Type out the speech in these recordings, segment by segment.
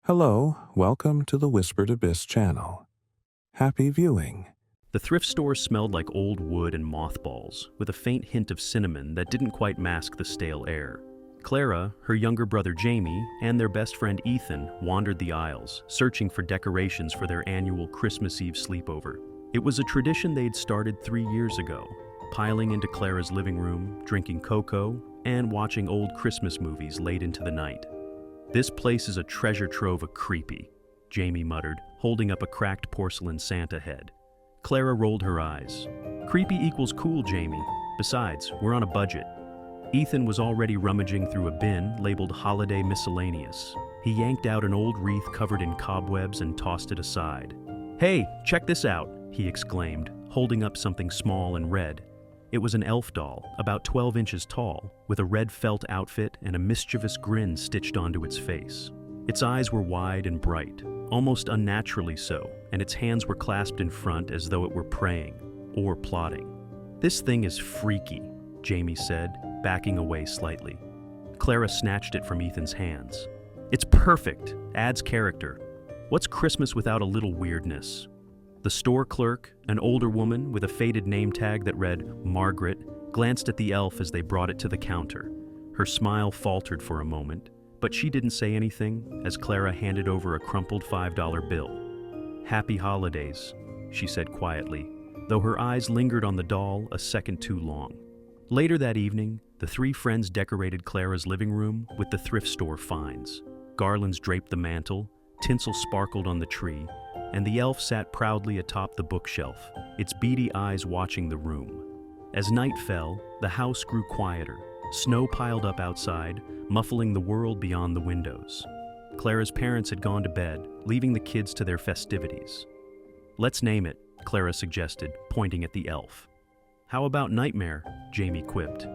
Hello, welcome to the Whispered Abyss channel. Happy viewing. The thrift store smelled like old wood and mothballs, with a faint hint of cinnamon that didn't quite mask the stale air. Clara, her younger brother Jamie, and their best friend Ethan wandered the aisles, searching for decorations for their annual Christmas Eve sleepover. It was a tradition they'd started 3 years ago, piling into Clara's living room, drinking cocoa, and watching old Christmas movies late into the night. "This place is a treasure trove of creepy," Jamie muttered, holding up a cracked porcelain Santa head. Clara rolled her eyes. "Creepy equals cool, Jamie. Besides, we're on a budget." Ethan was already rummaging through a bin labeled Holiday Miscellaneous. He yanked out an old wreath covered in cobwebs and tossed it aside. "Hey, check this out," he exclaimed, holding up something small and red. It was an elf doll, about 12 inches tall, with a red felt outfit and a mischievous grin stitched onto its face. Its eyes were wide and bright, almost unnaturally so, and its hands were clasped in front as though it were praying, or plotting. "This thing is freaky," Jamie said, backing away slightly. Clara snatched it from Ethan's hands. "It's perfect, adds character. What's Christmas without a little weirdness?" The store clerk, an older woman with a faded name tag that read Margaret, glanced at the elf as they brought it to the counter. Her smile faltered for a moment, but she didn't say anything as Clara handed over a crumpled $5 bill. "Happy holidays," she said quietly, though her eyes lingered on the doll a second too long. Later that evening, the three friends decorated Clara's living room with the thrift store finds. Garlands draped the mantel, tinsel sparkled on the tree, and the elf sat proudly atop the bookshelf, its beady eyes watching the room. As night fell, the house grew quieter. Snow piled up outside, muffling the world beyond the windows. Clara's parents had gone to bed, leaving the kids to their festivities. "Let's name it," Clara suggested, pointing at the elf. "How about Nightmare?" Jamie quipped.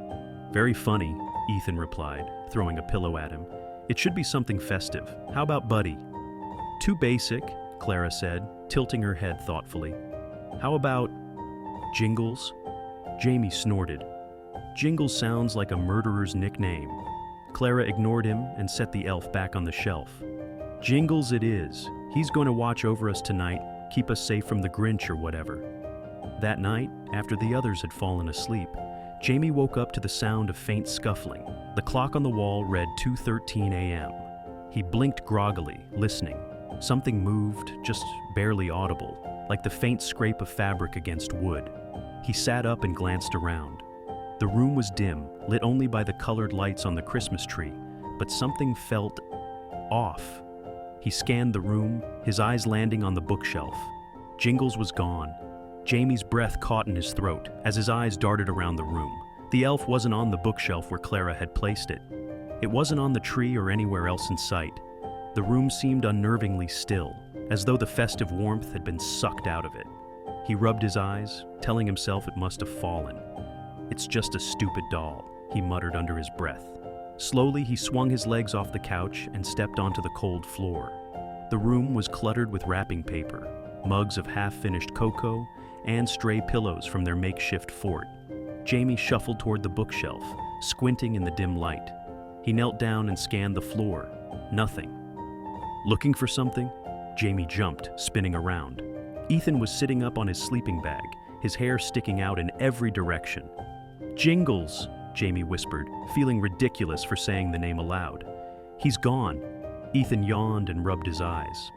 "Very funny," Ethan replied, throwing a pillow at him. "It should be something festive. How about Buddy?" "Too basic," Clara said, tilting her head thoughtfully. "How about Jingles?" Jamie snorted. "Jingles sounds like a murderer's nickname." Clara ignored him and set the elf back on the shelf. "Jingles it is. He's going to watch over us tonight, keep us safe from the Grinch or whatever." That night, after the others had fallen asleep, Jamie woke up to the sound of faint scuffling. The clock on the wall read 2:13 a.m. He blinked groggily, listening. Something moved, just barely audible, like the faint scrape of fabric against wood. He sat up and glanced around. The room was dim, lit only by the colored lights on the Christmas tree, but something felt off. He scanned the room, his eyes landing on the bookshelf. Jingles was gone. Jamie's breath caught in his throat as his eyes darted around the room. The elf wasn't on the bookshelf where Clara had placed it. It wasn't on the tree or anywhere else in sight. The room seemed unnervingly still, as though the festive warmth had been sucked out of it. He rubbed his eyes, telling himself it must have fallen. "It's just a stupid doll," he muttered under his breath. Slowly, he swung his legs off the couch and stepped onto the cold floor. The room was cluttered with wrapping paper, mugs of half-finished cocoa, and stray pillows from their makeshift fort. Jamie shuffled toward the bookshelf, squinting in the dim light. He knelt down and scanned the floor. Nothing. "Looking for something?" Jamie jumped, spinning around. Ethan was sitting up on his sleeping bag, his hair sticking out in every direction. "Jingles," Jamie whispered, feeling ridiculous for saying the name aloud. "He's gone." Ethan yawned and rubbed his eyes.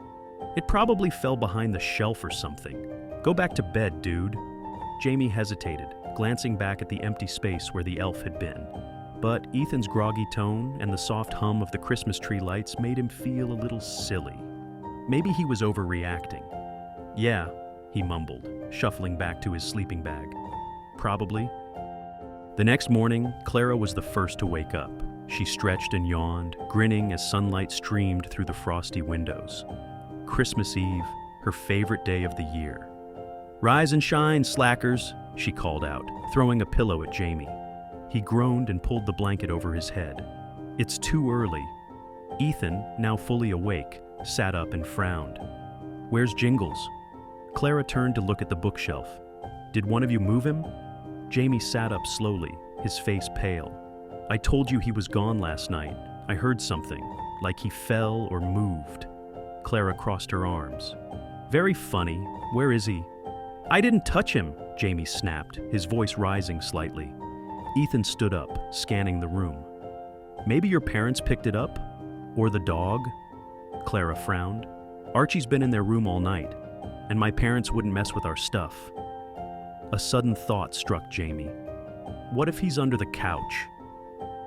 "It probably fell behind the shelf or something. Go back to bed, dude." Jamie hesitated, glancing back at the empty space where the elf had been. But Ethan's groggy tone and the soft hum of the Christmas tree lights made him feel a little silly. Maybe he was overreacting. "Yeah," he mumbled, shuffling back to his sleeping bag. "Probably." The next morning, Clara was the first to wake up. She stretched and yawned, grinning as sunlight streamed through the frosty windows. Christmas Eve, her favorite day of the year. "Rise and shine, slackers," she called out, throwing a pillow at Jamie. He groaned and pulled the blanket over his head. "It's too early." Ethan, now fully awake, sat up and frowned. "Where's Jingles?" Clara turned to look at the bookshelf. "Did one of you move him?" Jamie sat up slowly, his face pale. "I told you he was gone last night. I heard something, like he fell or moved." Clara crossed her arms. Very funny. Where is he? I didn't touch him, Jamie snapped, his voice rising slightly. Ethan stood up, scanning the room. Maybe your parents picked it up? Or the dog? Clara frowned. Archie's been in their room all night, and my parents wouldn't mess with our stuff. A sudden thought struck Jamie. What if he's under the couch?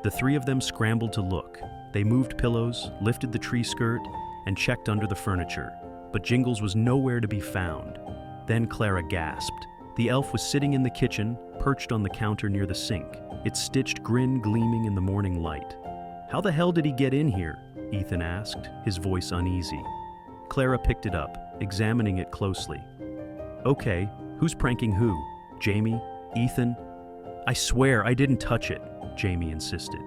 The three of them scrambled to look. They moved pillows, lifted the tree skirt, and checked under the furniture, but Jingles was nowhere to be found. Then Clara gasped. The elf was sitting in the kitchen, perched on the counter near the sink, its stitched grin gleaming in the morning light. How the hell did he get in here? Ethan asked, his voice uneasy. Clara picked it up, examining it closely. Okay, who's pranking who? Jamie? Ethan? I swear I didn't touch it, Jamie insisted.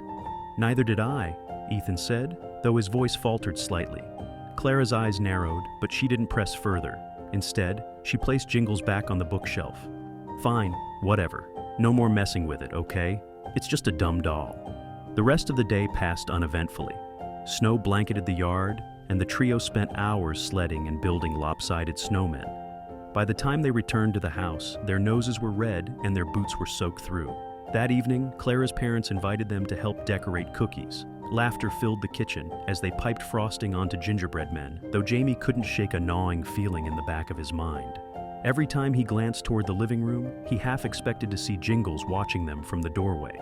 Neither did I, Ethan said, though his voice faltered slightly. Clara's eyes narrowed, but she didn't press further. Instead, she placed Jingles back on the bookshelf. Fine, whatever. No more messing with it, okay? It's just a dumb doll. The rest of the day passed uneventfully. Snow blanketed the yard, and the trio spent hours sledding and building lopsided snowmen. By the time they returned to the house, their noses were red and their boots were soaked through. That evening, Clara's parents invited them to help decorate cookies. Laughter filled the kitchen as they piped frosting onto gingerbread men, though Jamie couldn't shake a gnawing feeling in the back of his mind. Every time he glanced toward the living room, he half expected to see Jingles watching them from the doorway.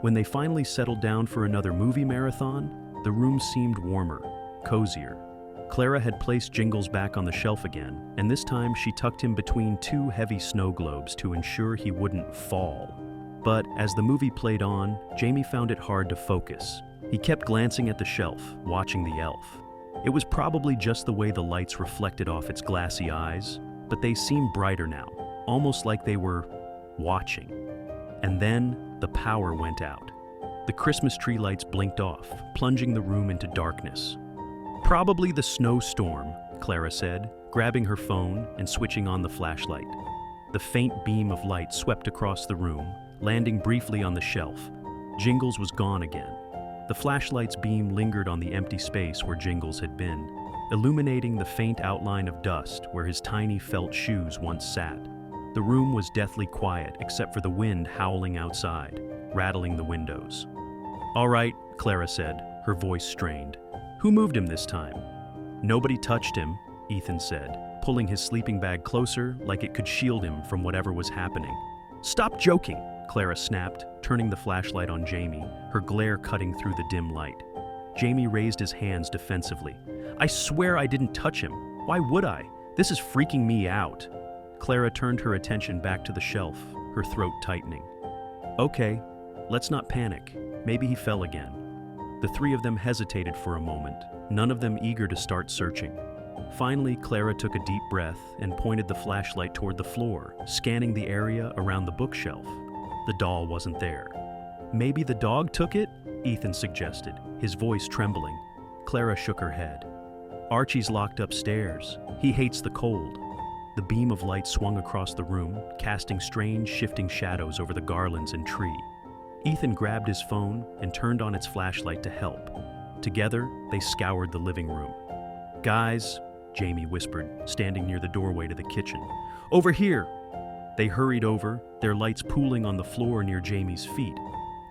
When they finally settled down for another movie marathon, the room seemed warmer, cozier. Clara had placed Jingles back on the shelf again, and this time she tucked him between two heavy snow globes to ensure he wouldn't fall. But as the movie played on, Jamie found it hard to focus. He kept glancing at the shelf, watching the elf. It was probably just the way the lights reflected off its glassy eyes, but they seemed brighter now, almost like they were watching. And then the power went out. The Christmas tree lights blinked off, plunging the room into darkness. Probably the snowstorm, Clara said, grabbing her phone and switching on the flashlight. The faint beam of light swept across the room, landing briefly on the shelf. Jingles was gone again. The flashlight's beam lingered on the empty space where Jingles had been, illuminating the faint outline of dust where his tiny felt shoes once sat. The room was deathly quiet except for the wind howling outside, rattling the windows. All right, Clara said, her voice strained. Who moved him this time? Nobody touched him, Ethan said, pulling his sleeping bag closer like it could shield him from whatever was happening. Stop joking, Clara snapped, turning the flashlight on Jamie, her glare cutting through the dim light. Jamie raised his hands defensively. I swear I didn't touch him. Why would I? This is freaking me out. Clara turned her attention back to the shelf, her throat tightening. Okay, let's not panic. Maybe he fell again. The three of them hesitated for a moment, none of them eager to start searching. Finally, Clara took a deep breath and pointed the flashlight toward the floor, scanning the area around the bookshelf. The doll wasn't there. Maybe the dog took it? Ethan suggested, his voice trembling. Clara shook her head. Archie's locked upstairs. He hates the cold. The beam of light swung across the room, casting strange, shifting shadows over the garlands and tree. Ethan grabbed his phone and turned on its flashlight to help. Together, they scoured the living room. Guys, Jamie whispered, standing near the doorway to the kitchen. Over here! They hurried over, their lights pooling on the floor near Jamie's feet.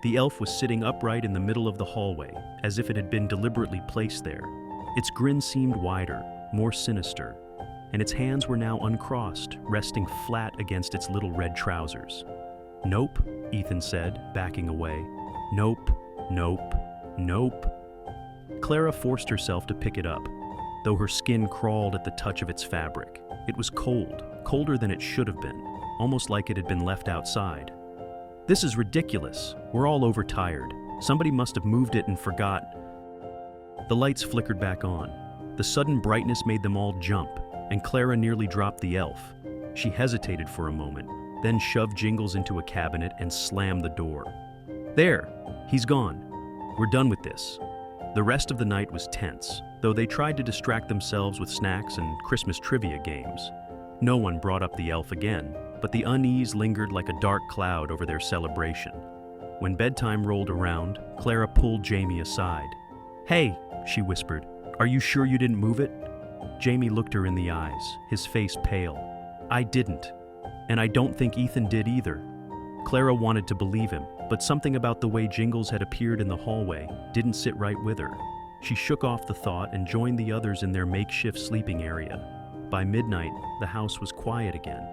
The elf was sitting upright in the middle of the hallway, as if it had been deliberately placed there. Its grin seemed wider, more sinister, and its hands were now uncrossed, resting flat against its little red trousers. Nope, Ethan said, backing away. Nope, nope, nope. Clara forced herself to pick it up, though her skin crawled at the touch of its fabric. It was cold, colder than it should have been, almost like it had been left outside. This is ridiculous. We're all overtired. Somebody must have moved it and forgot. The lights flickered back on. The sudden brightness made them all jump, and Clara nearly dropped the elf. She hesitated for a moment, then shoved Jingles into a cabinet and slammed the door. There, he's gone. We're done with this. The rest of the night was tense, though they tried to distract themselves with snacks and Christmas trivia games. No one brought up the elf again, but the unease lingered like a dark cloud over their celebration. When bedtime rolled around, Clara pulled Jamie aside. Hey, she whispered, are you sure you didn't move it? Jamie looked her in the eyes, his face pale. I didn't. And I don't think Ethan did either. Clara wanted to believe him, but something about the way Jingles had appeared in the hallway didn't sit right with her. She shook off the thought and joined the others in their makeshift sleeping area. By midnight, the house was quiet again.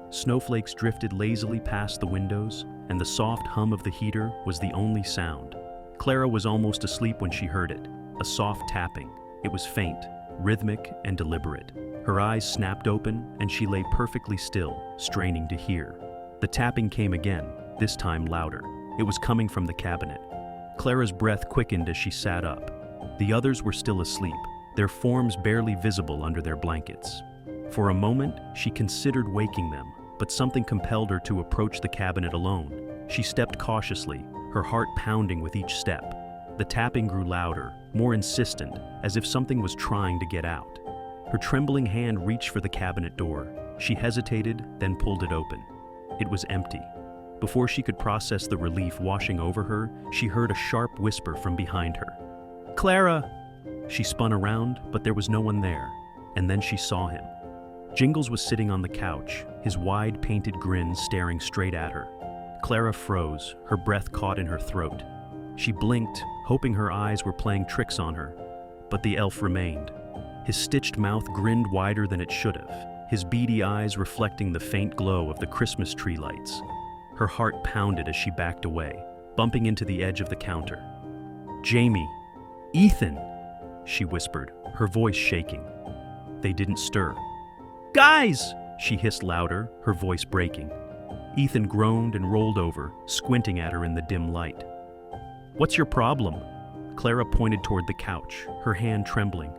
Snowflakes drifted lazily past the windows, and the soft hum of the heater was the only sound. Clara was almost asleep when she heard it, a soft tapping. It was faint, rhythmic, and deliberate. Her eyes snapped open, and she lay perfectly still, straining to hear. The tapping came again, this time louder. It was coming from the cabinet. Clara's breath quickened as she sat up. The others were still asleep, their forms barely visible under their blankets. For a moment, she considered waking them, but something compelled her to approach the cabinet alone. She stepped cautiously, her heart pounding with each step. The tapping grew louder, more insistent, as if something was trying to get out. Her trembling hand reached for the cabinet door. She hesitated, then pulled it open. It was empty. Before she could process the relief washing over her, she heard a sharp whisper from behind her. "Clara!" She spun around, but there was no one there, and then she saw him. Jingles was sitting on the couch, his wide, painted grin staring straight at her. Clara froze, her breath caught in her throat. She blinked, hoping her eyes were playing tricks on her, but the elf remained. His stitched mouth grinned wider than it should have, his beady eyes reflecting the faint glow of the Christmas tree lights. Her heart pounded as she backed away, bumping into the edge of the counter. "Jamie! Ethan!" she whispered, her voice shaking. They didn't stir. "Guys!" she hissed louder, her voice breaking. Ethan groaned and rolled over, squinting at her in the dim light. "What's your problem?" Clara pointed toward the couch, her hand trembling.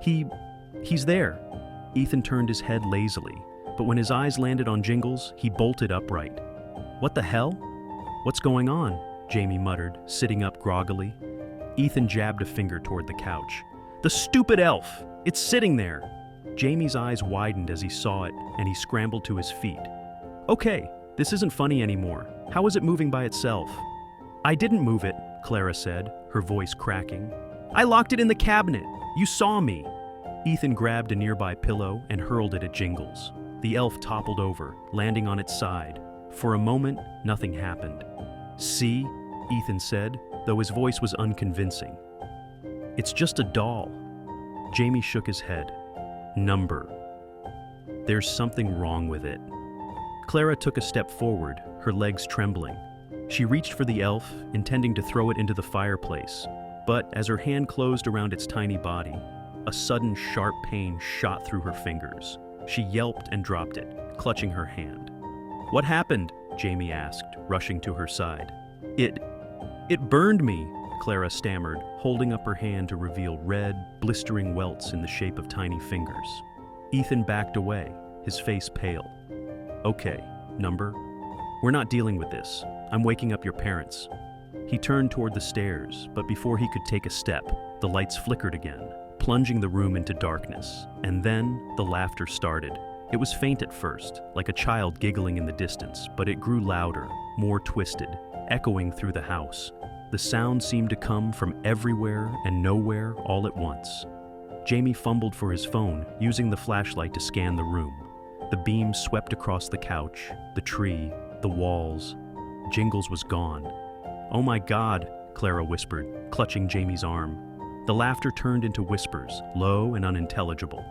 He's there." Ethan turned his head lazily, but when his eyes landed on Jingles, he bolted upright. "What the hell? What's going on?" Jamie muttered, sitting up groggily. Ethan jabbed a finger toward the couch. "The stupid elf! It's sitting there!" Jamie's eyes widened as he saw it, and he scrambled to his feet. "Okay, this isn't funny anymore. How is it moving by itself?" "I didn't move it," Clara said, her voice cracking. "I locked it in the cabinet. You saw me." Ethan grabbed a nearby pillow and hurled it at Jingles. The elf toppled over, landing on its side. For a moment, nothing happened. "See?" Ethan said, though his voice was unconvincing. "It's just a doll." Jamie shook his head. "Number. There's something wrong with it." Clara took a step forward, her legs trembling. She reached for the elf, intending to throw it into the fireplace, but as her hand closed around its tiny body, a sudden sharp pain shot through her fingers. She yelped and dropped it, clutching her hand. "What happened?" Jamie asked, rushing to her side. It burned me," Clara stammered, holding up her hand to reveal red, blistering welts in the shape of tiny fingers. Ethan backed away, his face pale. "Okay, number. We're not dealing with this. I'm waking up your parents." He turned toward the stairs, but before he could take a step, the lights flickered again, plunging the room into darkness. And then the laughter started. It was faint at first, like a child giggling in the distance, but it grew louder, more twisted, echoing through the house. The sound seemed to come from everywhere and nowhere all at once. Jamie fumbled for his phone, using the flashlight to scan the room. The beam swept across the couch, the tree, the walls. Jingles was gone. "Oh my God," Clara whispered, clutching Jamie's arm. The laughter turned into whispers, low and unintelligible.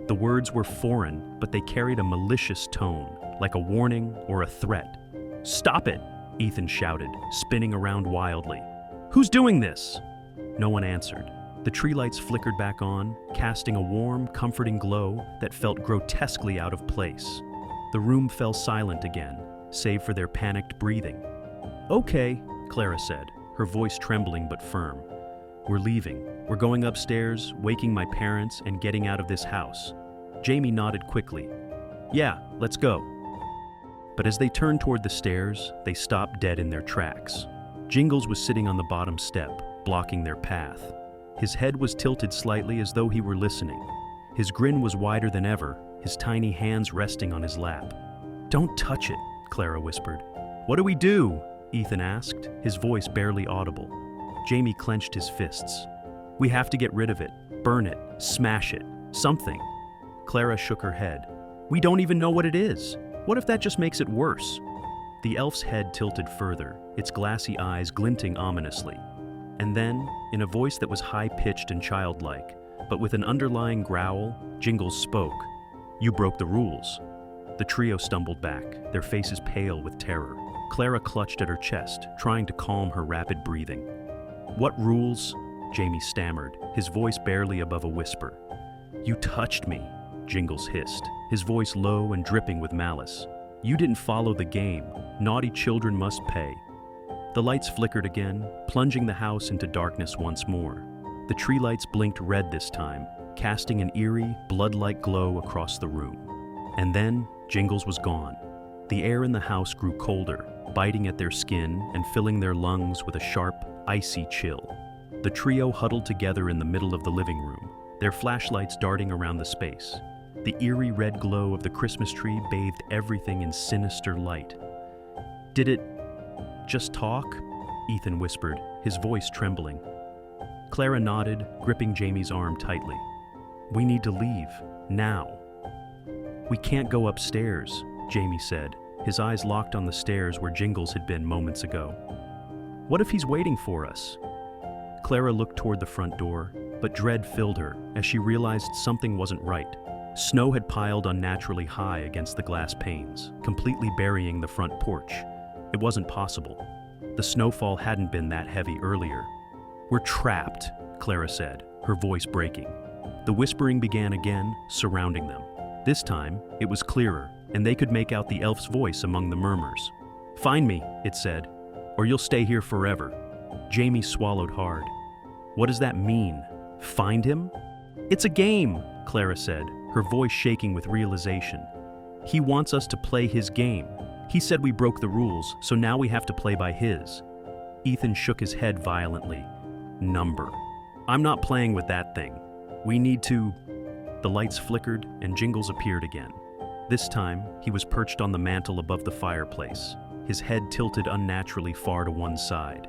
The words were foreign, but they carried a malicious tone, like a warning or a threat. "Stop it!" Ethan shouted, spinning around wildly. "Who's doing this?" No one answered. The tree lights flickered back on, casting a warm, comforting glow that felt grotesquely out of place. The room fell silent again, save for their panicked breathing. "Okay," Clara said, her voice trembling but firm. "We're leaving. We're going upstairs, waking my parents, and getting out of this house." Jamie nodded quickly. "Yeah, let's go." But as they turned toward the stairs, they stopped dead in their tracks. Jingles was sitting on the bottom step, blocking their path. His head was tilted slightly as though he were listening. His grin was wider than ever, his tiny hands resting on his lap. "Don't touch it," Clara whispered. "What do we do?" Ethan asked, his voice barely audible. Jamie clenched his fists. "We have to get rid of it, burn it, smash it, something." Clara shook her head. We don't even know what it is. What if that just makes it worse? The elf's head tilted further, its glassy eyes glinting ominously. And then, in a voice that was high-pitched and childlike, but with an underlying growl, Jingles spoke. You broke the rules. The trio stumbled back, their faces pale with terror. Clara clutched at her chest, trying to calm her rapid breathing. What rules? Jamie stammered, his voice barely above a whisper. You touched me, Jingles hissed, his voice low and dripping with malice. You didn't follow the game. Naughty children must pay. The lights flickered again, plunging the house into darkness once more. The tree lights blinked red this time, casting an eerie, blood-like glow across the room. And then, Jingles was gone. The air in the house grew colder, biting at their skin and filling their lungs with a sharp, icy chill. The trio huddled together in the middle of the living room, their flashlights darting around the space. The eerie red glow of the Christmas tree bathed everything in sinister light. Did it just talk? Ethan whispered, his voice trembling. Clara nodded, gripping Jamie's arm tightly. We need to leave, now. We can't go upstairs, Jamie said, his eyes locked on the stairs where Jingles had been moments ago. What if he's waiting for us? Clara looked toward the front door, but dread filled her as she realized something wasn't right. Snow had piled unnaturally high against the glass panes, completely burying the front porch. It wasn't possible. The snowfall hadn't been that heavy earlier. We're trapped, Clara said, her voice breaking. The whispering began again, surrounding them. This time, it was clearer, and they could make out the elf's voice among the murmurs. Find me, it said, or you'll stay here forever. Jamie swallowed hard. What does that mean? Find him? It's a game, Clara said, her voice shaking with realization. He wants us to play his game. He said we broke the rules, so now we have to play by his. Ethan shook his head violently. Number. I'm not playing with that thing. We need to... The lights flickered and Jingles appeared again. This time, he was perched on the mantel above the fireplace, his head tilted unnaturally far to one side.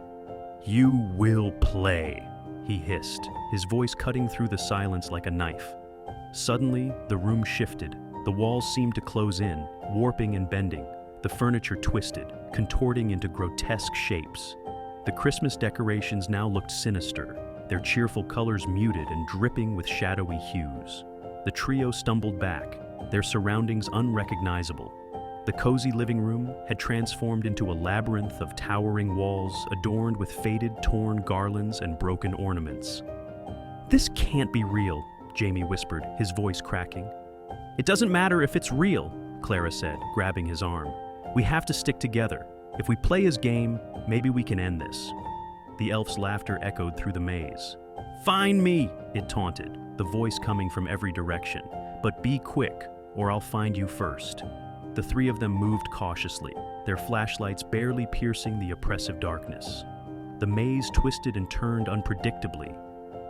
You will play, he hissed, his voice cutting through the silence like a knife. Suddenly, the room shifted. The walls seemed to close in, warping and bending. The furniture twisted, contorting into grotesque shapes. The Christmas decorations now looked sinister, their cheerful colors muted and dripping with shadowy hues. The trio stumbled back, their surroundings unrecognizable. The cozy living room had transformed into a labyrinth of towering walls adorned with faded, torn garlands and broken ornaments. This can't be real, Jamie whispered, his voice cracking. It doesn't matter if it's real, Clara said, grabbing his arm. We have to stick together. If we play his game, maybe we can end this. The elf's laughter echoed through the maze. Find me, it taunted, the voice coming from every direction. But be quick, or I'll find you first. The three of them moved cautiously, their flashlights barely piercing the oppressive darkness. The maze twisted and turned unpredictably,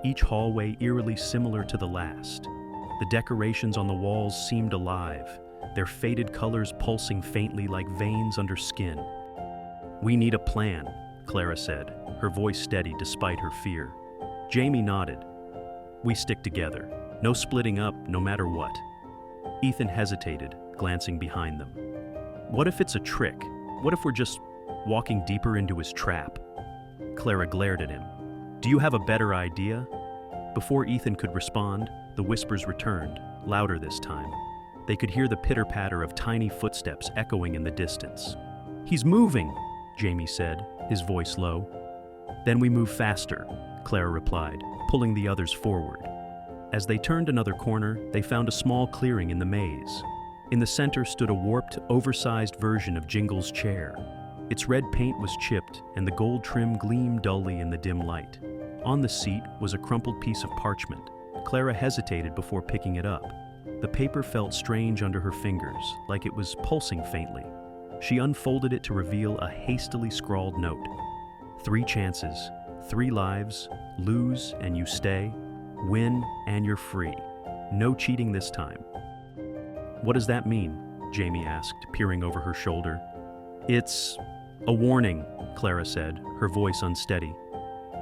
each hallway eerily similar to the last. The decorations on the walls seemed alive, their faded colors pulsing faintly like veins under skin. We need a plan, Clara said, her voice steady despite her fear. Jamie nodded. We stick together. No splitting up, no matter what. Ethan hesitated, glancing behind them. What if it's a trick? What if we're just walking deeper into his trap? Clara glared at him. Do you have a better idea? Before Ethan could respond, the whispers returned, louder this time. They could hear the pitter-patter of tiny footsteps echoing in the distance. He's moving, Jamie said, his voice low. Then we move faster, Clara replied, pulling the others forward. As they turned another corner, they found a small clearing in the maze. In the center stood a warped, oversized version of Jingles' chair. Its red paint was chipped, and the gold trim gleamed dully in the dim light. On the seat was a crumpled piece of parchment. Clara hesitated before picking it up. The paper felt strange under her fingers, like it was pulsing faintly. She unfolded it to reveal a hastily scrawled note. 3 chances, 3 lives, lose and you stay, win and you're free. No cheating this time. What does that mean? Jamie asked, peering over her shoulder. It's a warning, Clara said, her voice unsteady.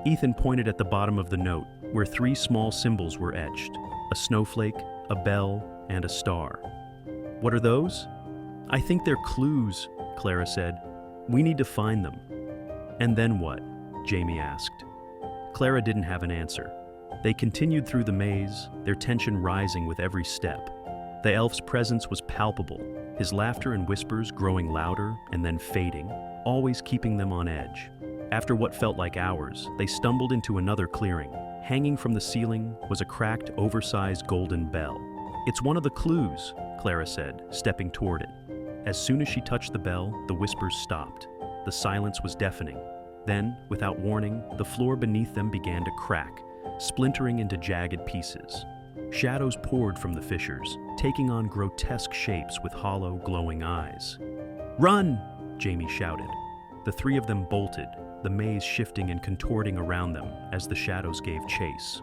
Ethan pointed at the bottom of the note, where 3 small symbols were etched: a snowflake, a bell, and a star. What are those? I think they're clues, Clara said. We need to find them. And then what? Jamie asked. Clara didn't have an answer. They continued through the maze, their tension rising with every step. The elf's presence was palpable, his laughter and whispers growing louder and then fading, always keeping them on edge. After what felt like hours, they stumbled into another clearing. Hanging from the ceiling was a cracked, oversized golden bell. It's one of the clues, Clara said, stepping toward it. As soon as she touched the bell, the whispers stopped. The silence was deafening. Then, without warning, the floor beneath them began to crack, splintering into jagged pieces. Shadows poured from the fissures, taking on grotesque shapes with hollow, glowing eyes. "Run!" Jamie shouted. The three of them bolted, the maze shifting and contorting around them as the shadows gave chase.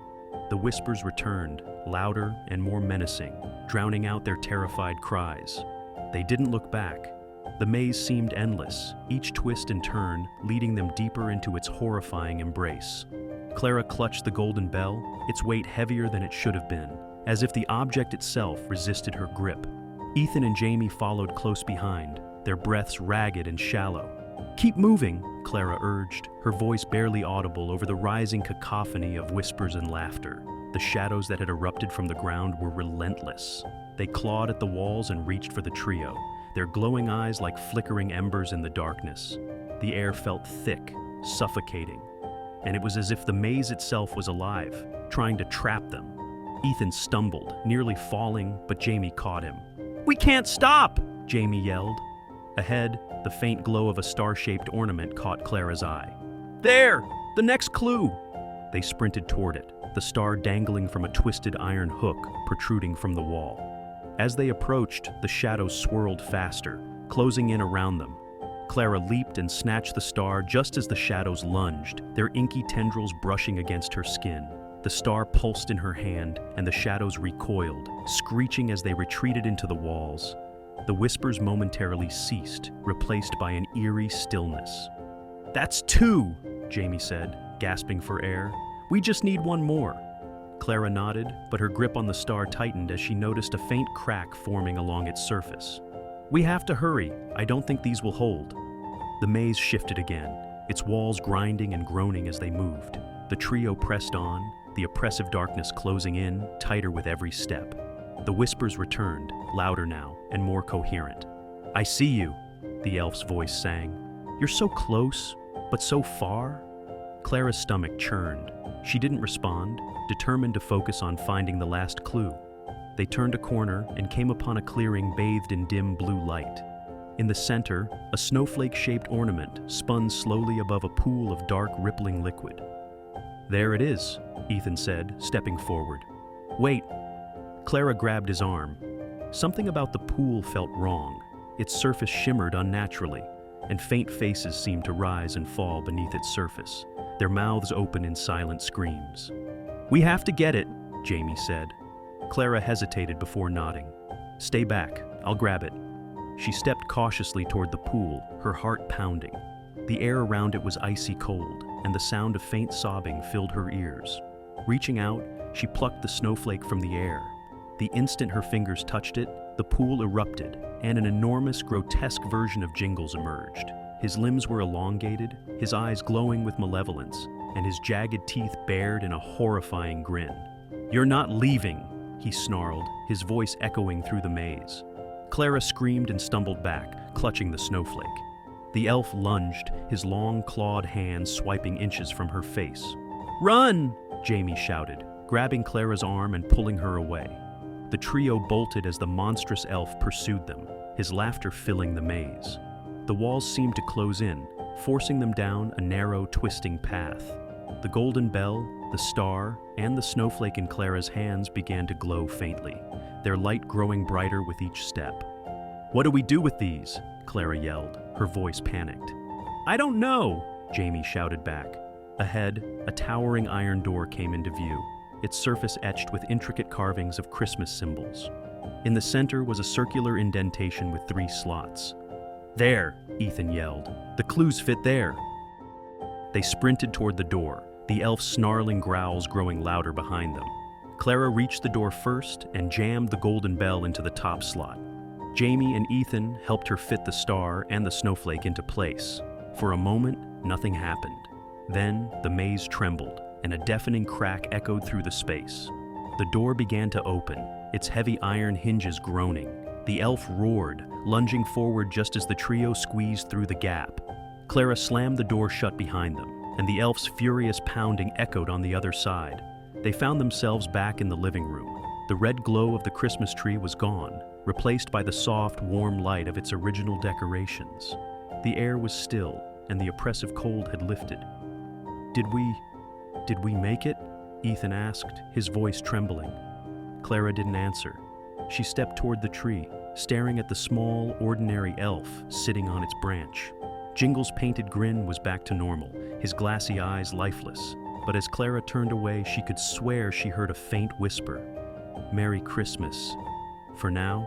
The whispers returned, louder and more menacing, drowning out their terrified cries. They didn't look back. The maze seemed endless, each twist and turn leading them deeper into its horrifying embrace. Clara clutched the golden bell, its weight heavier than it should have been, as if the object itself resisted her grip. Ethan and Jamie followed close behind, their breaths ragged and shallow. "Keep moving," Clara urged, her voice barely audible over the rising cacophony of whispers and laughter. The shadows that had erupted from the ground were relentless. They clawed at the walls and reached for the trio, their glowing eyes like flickering embers in the darkness. The air felt thick, suffocating, and it was as if the maze itself was alive, trying to trap them. Ethan stumbled, nearly falling, but Jamie caught him. "We can't stop!" Jamie yelled. Ahead, the faint glow of a star-shaped ornament caught Clara's eye. "There! The next clue!" They sprinted toward it, the star dangling from a twisted iron hook protruding from the wall. As they approached, the shadows swirled faster, closing in around them. Clara leaped and snatched the star just as the shadows lunged, their inky tendrils brushing against her skin. The star pulsed in her hand, and the shadows recoiled, screeching as they retreated into the walls. The whispers momentarily ceased, replaced by an eerie stillness. "That's two," Jamie said, gasping for air. "We just need one more." Clara nodded, but her grip on the star tightened as she noticed a faint crack forming along its surface. "We have to hurry. I don't think these will hold." The maze shifted again, its walls grinding and groaning as they moved. The trio pressed on, the oppressive darkness closing in, tighter with every step. The whispers returned, louder now and more coherent. "I see you," the elf's voice sang. "You're so close, but so far." Clara's stomach churned. She didn't respond, determined to focus on finding the last clue. They turned a corner and came upon a clearing bathed in dim blue light. In the center, a snowflake-shaped ornament spun slowly above a pool of dark, rippling liquid. "There it is," Ethan said, stepping forward. "Wait." Clara grabbed his arm. Something about the pool felt wrong. Its surface shimmered unnaturally, and faint faces seemed to rise and fall beneath its surface, their mouths open in silent screams. "We have to get it," Jamie said. Clara hesitated before nodding. "Stay back, I'll grab it." She stepped cautiously toward the pool, her heart pounding. The air around it was icy cold, and the sound of faint sobbing filled her ears. Reaching out, she plucked the snowflake from the air. The instant her fingers touched it, the pool erupted, and an enormous, grotesque version of Jingles emerged. His limbs were elongated, his eyes glowing with malevolence, and his jagged teeth bared in a horrifying grin. "You're not leaving," he snarled, his voice echoing through the maze. Clara screamed and stumbled back, clutching the snowflake. The elf lunged, his long, clawed hands swiping inches from her face. "Run!" Jamie shouted, grabbing Clara's arm and pulling her away. The trio bolted as the monstrous elf pursued them, his laughter filling the maze. The walls seemed to close in, forcing them down a narrow, twisting path. The golden bell, the star, and the snowflake in Clara's hands began to glow faintly, their light growing brighter with each step. "What do we do with these?" Clara yelled, her voice panicked. "I don't know," Jamie shouted back. Ahead, a towering iron door came into view, its surface etched with intricate carvings of Christmas symbols. In the center was a circular indentation with 3 slots. "There," Ethan yelled. "The clues fit there." They sprinted toward the door, the elf's snarling growls growing louder behind them. Clara reached the door first and jammed the golden bell into the top slot. Jamie and Ethan helped her fit the star and the snowflake into place. For a moment, nothing happened. Then, the maze trembled, and a deafening crack echoed through the space. The door began to open, its heavy iron hinges groaning. The elf roared, lunging forward just as the trio squeezed through the gap. Clara slammed the door shut behind them, and the elf's furious pounding echoed on the other side. They found themselves back in the living room. The red glow of the Christmas tree was gone, replaced by the soft, warm light of its original decorations. The air was still, and the oppressive cold had lifted. Did we make it?" Ethan asked, his voice trembling. Clara didn't answer. She stepped toward the tree, staring at the small, ordinary elf sitting on its branch. Jingle's painted grin was back to normal, his glassy eyes lifeless. But as Clara turned away, she could swear she heard a faint whisper, "Merry Christmas." For now,